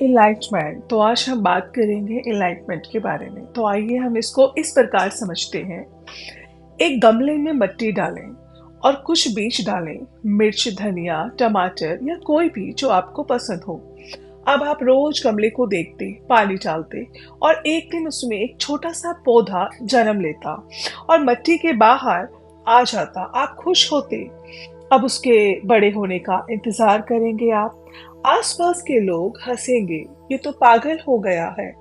Enlightenment. तो आज हम बात करेंगे इनलाइटमेंट के बारे में। तो आइए हम इसको इस प्रकार समझते हैं। एक गमले में मिट्टी डालें और कुछ बीज डालें, मिर्च, धनिया, टमाटर या कोई भी जो आपको पसंद हो। अब आप रोज गमले को देखते, पानी डालते और एक दिन उसमें एक छोटा सा पौधा जन्म लेता और मिट्टी के बाहर आ जाता। आप खुश होते। अब उसके बड़े होने का इंतजार करेंगे आप। आसपास के लोग हंसेंगे, ये तो पागल हो गया है।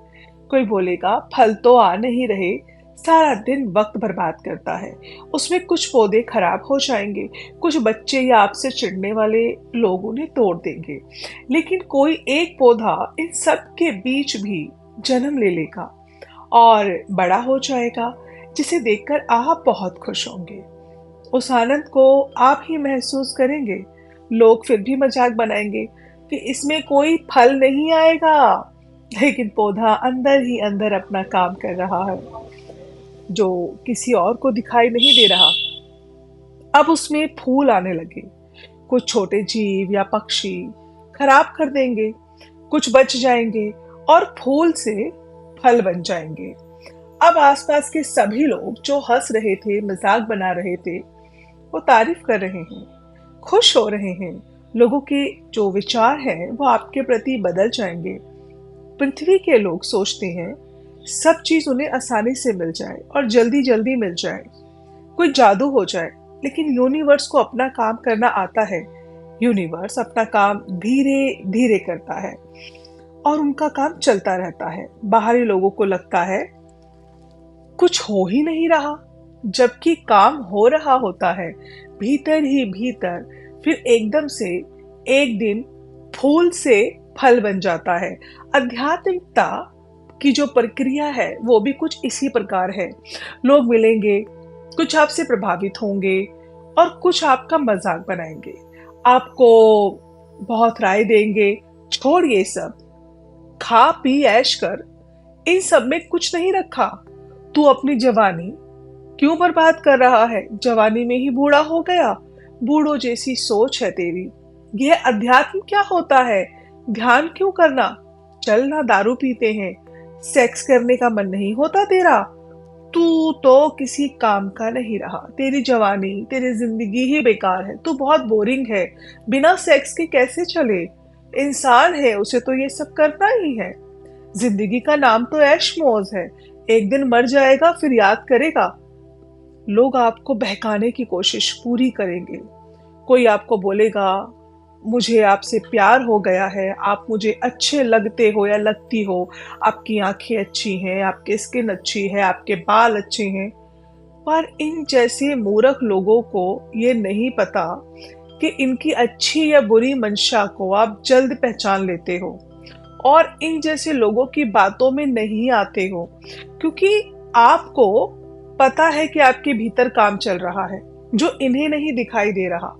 कोई बोलेगा फल तो आ नहीं रहे, सारा दिन वक्त बर्बाद करता है। उसमें कुछ पौधे खराब हो जाएंगे, कुछ बच्चे या आपसे चिढ़ने वाले लोग उन्हें तोड़ देंगे, लेकिन कोई एक पौधा इन सब के बीच भी जन्म ले लेगा और बड़ा हो जाएगा, जिसे देखकर आप बहुत खुश होंगे। उस आनंद को आप ही महसूस करेंगे। लोग फिर भी मजाक बनाएंगे कि इसमें कोई फल नहीं आएगा, लेकिन पौधा अंदर ही अंदर अपना काम कर रहा है, जो किसी और को दिखाई नहीं दे रहा। अब उसमें फूल आने लगे। कुछ छोटे जीव या पक्षी खराब कर देंगे, कुछ बच जाएंगे और फूल से फल बन जाएंगे। अब आसपास के सभी लोग जो हंस रहे थे, मजाक बना रहे थे, वो तारीफ कर रहे हैं, खुश हो रहे हैं। लोगों के जो विचार हैं वो आपके प्रति बदल जाएंगे। पृथ्वी के लोग सोचते हैं सब चीज उन्हें आसानी से मिल जाए और जल्दी जल्दी मिल जाए, कोई जादू हो जाए। लेकिन यूनिवर्स को अपना काम करना आता है। यूनिवर्स अपना काम धीरे धीरे करता है और उनका काम चलता रहता है। बाहरी लोगों को लगता है कुछ हो ही नहीं रहा, जबकि काम हो रहा होता है भीतर ही भीतर। फिर एकदम से एक दिन फूल से फल बन जाता है। आध्यात्मिकता की जो प्रक्रिया है वो भी कुछ इसी प्रकार है। लोग मिलेंगे, कुछ आपसे प्रभावित होंगे और कुछ आपका मजाक बनाएंगे, आपको बहुत राय देंगे। छोड़ ये सब, खा पी ऐश कर, इन सब में कुछ नहीं रखा। तू अपनी जवानी क्यों बर्बाद कर रहा है? जवानी में ही बूढ़ा हो गया। बूढ़ों जैसी सोच है तेरी। यह अध्यात्म क्या होता है? ध्यान क्यों करना? चल ना, दारू पीते हैं। सेक्स करने का मन नहीं होता तेरा? तू तो किसी काम का नहीं रहा। तेरी जवानी, तेरी जिंदगी ही बेकार है। तू बहुत बोरिंग है। बिना सेक्स के कैसे चले? इंसान है, उसे तो ये सब करना ही है। जिंदगी का नाम तो ऐश मौज है। एक दिन मर जाएगा, फिर याद करेगा। लोग आपको बहकाने की कोशिश पूरी करेंगे। कोई आपको बोलेगा मुझे आपसे प्यार हो गया है, आप मुझे अच्छे लगते हो या लगती हो, आपकी आंखें अच्छी हैं, आपकी स्किन अच्छी है, आपके बाल अच्छे हैं। पर इन जैसे मूर्ख लोगों को ये नहीं पता कि इनकी अच्छी या बुरी मंशा को आप जल्द पहचान लेते हो और इन जैसे लोगों की बातों में नहीं आते हो, क्योंकि आपको पता है कि आपके भीतर काम चल रहा है जो इन्हें नहीं दिखाई दे रहा।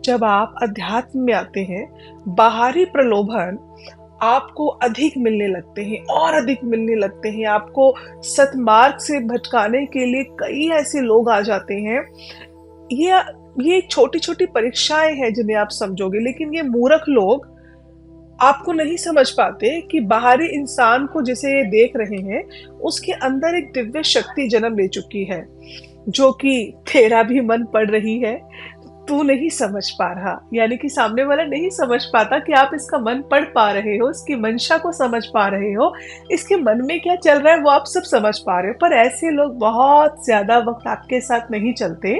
जब आप अध्यात्म में आते हैं, बाहरी प्रलोभन आपको अधिक मिलने लगते हैं और अधिक मिलने लगते हैं। आपको सतमार्ग से भटकाने के लिए कई ऐसे लोग आ जाते हैं। ये छोटी छोटी परीक्षाएं हैं जिन्हें आप समझोगे, लेकिन ये मूर्ख लोग आपको नहीं समझ पाते कि बाहरी इंसान को जिसे ये देख रहे हैं उसके अंदर एक दिव्य शक्ति जन्म ले चुकी है, जो कि तेरा भी मन पढ़ रही है। तू नहीं समझ पा रहा, यानी कि सामने वाला नहीं समझ पाता कि आप इसका मन पढ़ पा रहे हो, इसकी मंशा को समझ पा रहे हो, इसके मन में क्या चल रहा है वो आप सब समझ पा रहे हो। पर ऐसे लोग बहुत ज्यादा वक्त आपके साथ नहीं चलते।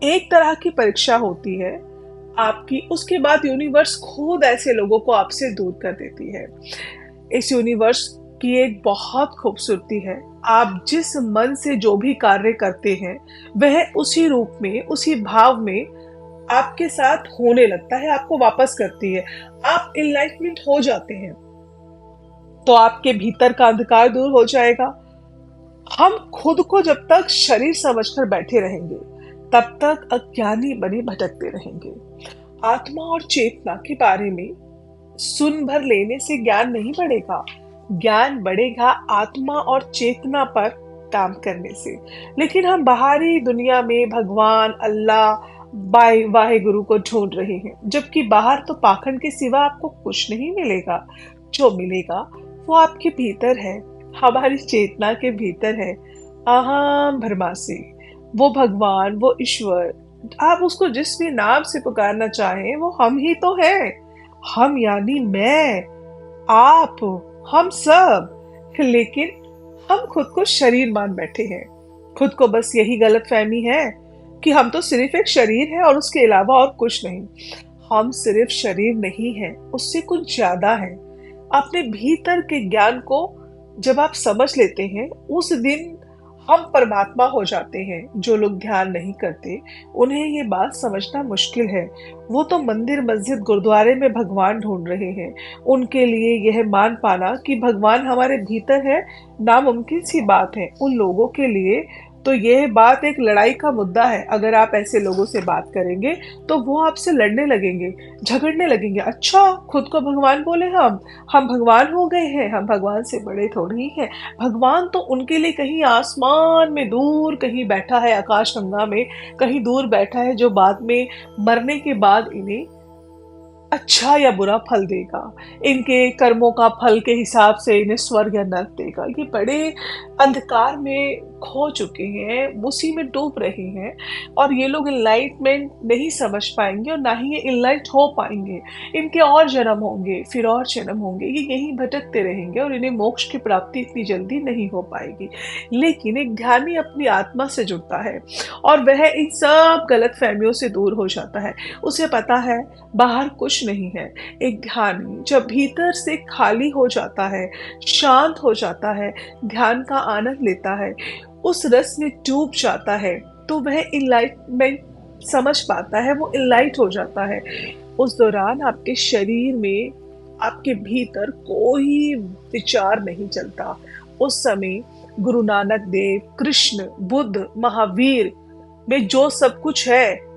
एक तरह की परीक्षा होती है आपकी, उसके बाद यूनिवर्स खुद ऐसे लोगों को आपसे दूर कर देती है। इस यूनिवर्स की एक बहुत खूबसूरती है, आप जिस मन से जो भी कार्य करते हैं वह उसी रूप में, उसी भाव में आपके साथ होने लगता है, आपको वापस करती है। आप इनलाइटमेंट हो जाते हैं तो आपके भीतर का अंधकार दूर हो जाएगा। हम खुद को जब तक शरीर समझकर बैठे रहेंगे तब तक अज्ञानी बने भटकते रहेंगे। आत्मा और चेतना के बारे में सुन भर लेने से ज्ञान नहीं बढ़ेगा, ज्ञान बढ़ेगा आत्मा और चेतना पर काम करने से। लेकिन हम बाहरी दुनिया में भगवान, अल्लाह, वाहे गुरु को ढूंढ रहे हैं, जबकि बाहर तो पाखंड के सिवा आपको कुछ नहीं मिलेगा। जो मिलेगा वो आपके भीतर है, हमारी चेतना के भीतर है। अहम ब्रह्मास्मि, वो भगवान, वो ईश्वर, आप उसको जिस भी नाम से पुकारना चाहें, वो हम ही तो है। हम यानी मैं, आप, हम सब। लेकिन हम खुद को शरीर मान बैठे हैं। खुद को बस यही गलत फहमी है कि हम तो सिर्फ एक शरीर है और उसके अलावा और कुछ नहीं। हम सिर्फ शरीर नहीं है, उससे कुछ ज्यादा है। अपने भीतर के ज्ञान को जब आप समझ लेते हैं, उस दिन हम परमात्मा हो जाते हैं। जो लोग ध्यान नहीं करते, उन्हें ये बात समझना मुश्किल है। वो तो मंदिर, मस्जिद, गुरुद्वारे में भगवान ढूंढ रहे हैं। उनके लिए यह मान पाना कि भगवान हमारे भीतर है नामुमकिन सी बात है। उन लोगों के लिए तो यह बात एक लड़ाई का मुद्दा है। अगर आप ऐसे लोगों से बात करेंगे तो वो आपसे लड़ने लगेंगे, झगड़ने लगेंगे। अच्छा, खुद को भगवान बोले हम भगवान हो गए हैं, हम भगवान से बड़े थोड़ी हैं। भगवान तो उनके लिए कहीं आसमान में दूर कहीं बैठा है, आकाश गंगा में कहीं दूर बैठा है, जो बाद में मरने के बाद इन्हें अच्छा या बुरा फल देगा। इनके कर्मों का फल के हिसाब से इन्हें स्वर्ग या नरक देगा। ये बड़े अंधकार में खो चुके हैं, उसी में डूब रहे हैं, और ये लोग इनलाइटमेंट नहीं समझ पाएंगे और ना ही ये इनलाइट हो पाएंगे। इनके और जन्म होंगे, फिर और जन्म होंगे, ये यहीं भटकते रहेंगे और इन्हें मोक्ष की प्राप्ति इतनी जल्दी नहीं हो पाएगी। लेकिन एक ध्यानी अपनी आत्मा से जुड़ता है और वह इन सब गलत फहमियों से दूर हो जाता है। उसे पता है बाहर कुछ नहीं है। एक ध्यानी जब भीतर से खाली हो जाता है, शांत हो जाता है, ध्यान का आनंद लेता है, उस रस में डूब जाता है, तो वह इनलाइटमेंट समझ पाता है, वो इनलाइट हो जाता है। उस दौरान आपके शरीर में, आपके भीतर कोई विचार नहीं चलता। उस समय गुरु नानक देव, कृष्ण, बुद्ध, महावीर में जो सब कुछ है,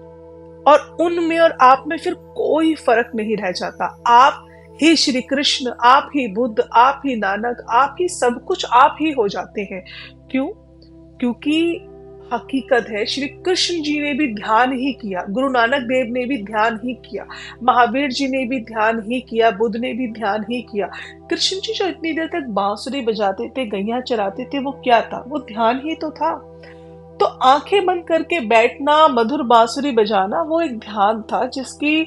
और उनमें और आप में फिर कोई फर्क नहीं रह जाता। आप ही श्री कृष्ण, आप ही बुद्ध, आप ही नानक, आप ही सब कुछ आप ही हो जाते हैं। क्यों? क्योंकि हकीकत है, श्री कृष्ण जी ने भी ध्यान ही किया, गुरु नानक देव ने भी ध्यान ही किया, महावीर जी ने भी ध्यान ही किया, बुद्ध ने भी ध्यान ही किया। कृष्ण जी जो इतनी देर तक बांसुरी बजाते थे, गैया चराते थे, वो क्या था? वो ध्यान ही तो था। तो आंखें बंद करके बैठना, मधुर बांसुरी बजाना, वो एक ध्यान था जिसकी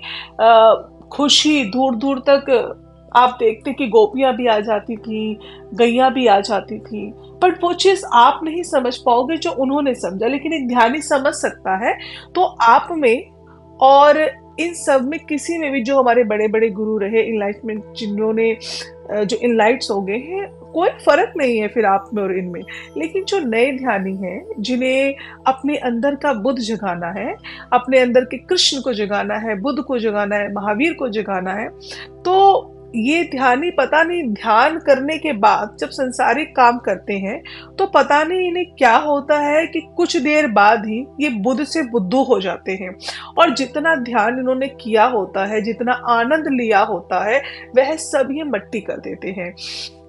खुशी दूर दूर तक आप देखते कि गोपियां भी आ जाती थी, गैया भी आ जाती थी। बट वो चीज आप नहीं समझ पाओगे जो उन्होंने समझा, लेकिन एक ध्यानी समझ सकता है। तो आप में और इन सब में, किसी में भी, जो हमारे बड़े बड़े गुरु रहे, इनलाइटमेंट जिन्होंने जो इनलाइट्स हो गए हैं, कोई फर्क नहीं है फिर आप में और इनमें। लेकिन जो नए ध्यानी हैं, जिन्हें अपने अंदर का बुद्ध जगाना है, अपने अंदर के कृष्ण को जगाना है, बुद्ध को जगाना है, महावीर को जगाना है, तो ये ध्यानी पता नहीं ध्यान करने के बाद जब संसारिक काम करते हैं तो पता नहीं इन्हें क्या होता है कि कुछ देर बाद ही ये बुद्ध से बुद्धू हो जाते हैं। और जितना ध्यान इन्होंने किया होता है, जितना आनंद लिया होता है, वह सब ये मट्टी कर देते हैं।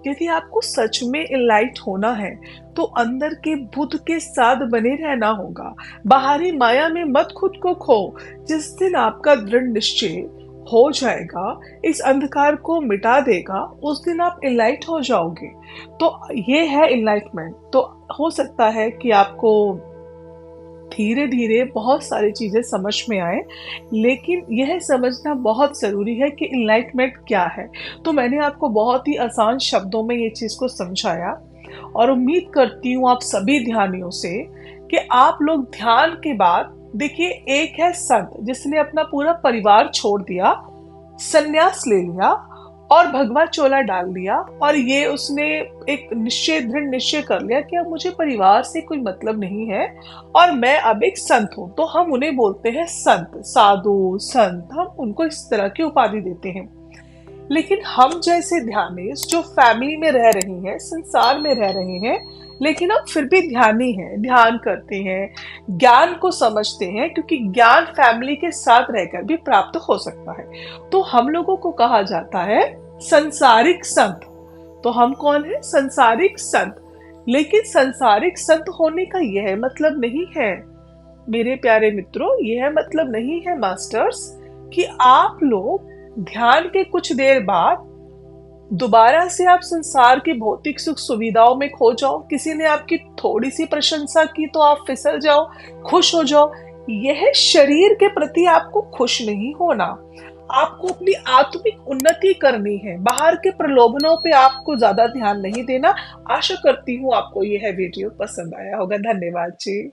यदि आपको सच में इनलाइट होना है तो अंदर के बुद्ध के साथ बने रहना होगा। बाहरी माया में मत खुद को खो। जिस दिन आपका दृढ़ निश्चय हो जाएगा, इस अंधकार को मिटा देगा, उस दिन आप इनलाइट हो जाओगे। तो ये है इनलाइटमेंट। तो हो सकता है कि आपको धीरे धीरे बहुत सारी चीजें समझ में आए, लेकिन यह समझना बहुत जरूरी है कि इनलाइटमेंट क्या है। तो मैंने आपको बहुत ही आसान शब्दों में ये चीज को समझाया, और उम्मीद करती हूँ आप सभी ध्यानियों से कि आप लोग ध्यान के बाद, देखिए, एक है संत जिसने अपना पूरा परिवार छोड़ दिया, संन्यास ले लिया और भगवा चोला डाल दिया, और ये उसने एक निश्चय, दृढ़ निश्चय कर लिया कि अब मुझे परिवार से कोई मतलब नहीं है और मैं अब एक संत हूँ। तो हम उन्हें बोलते हैं संत, साधु, संत, हम उनको इस तरह की उपाधि देते हैं। लेकिन हम जैसे ध्यानिस्ट जो फैमिली में रह रहे हैं, संसार में रह रहे हैं, लेकिन हम फिर भी ध्यानी हैं, ध्यान करते हैं, ज्ञान को समझते हैं, क्योंकि ज्ञान फैमिली के साथ रहकर भी प्राप्त हो सकता है। तो हम लोगों को कहा जाता है संसारिक संत। तो हम कौन है? संसारिक संत। लेकिन संसारिक संत होने का यह मतलब नहीं है मेरे प्यारे मित्रों, यह मतलब नहीं है मास्टर्स कि आप लोग ध्यान के कुछ देर बाद दोबारा से आप संसार की भौतिक सुख सुविधाओं में खो जाओ, किसी ने आपकी थोड़ी सी प्रशंसा की तो आप फिसल जाओ, खुश हो जाओ। यह शरीर के प्रति आपको खुश नहीं होना। आपको अपनी आत्मिक उन्नति करनी है, बाहर के प्रलोभनों पे आपको ज्यादा ध्यान नहीं देना। आशा करती हूँ आपको यह वीडियो पसंद आया होगा। धन्यवाद जी।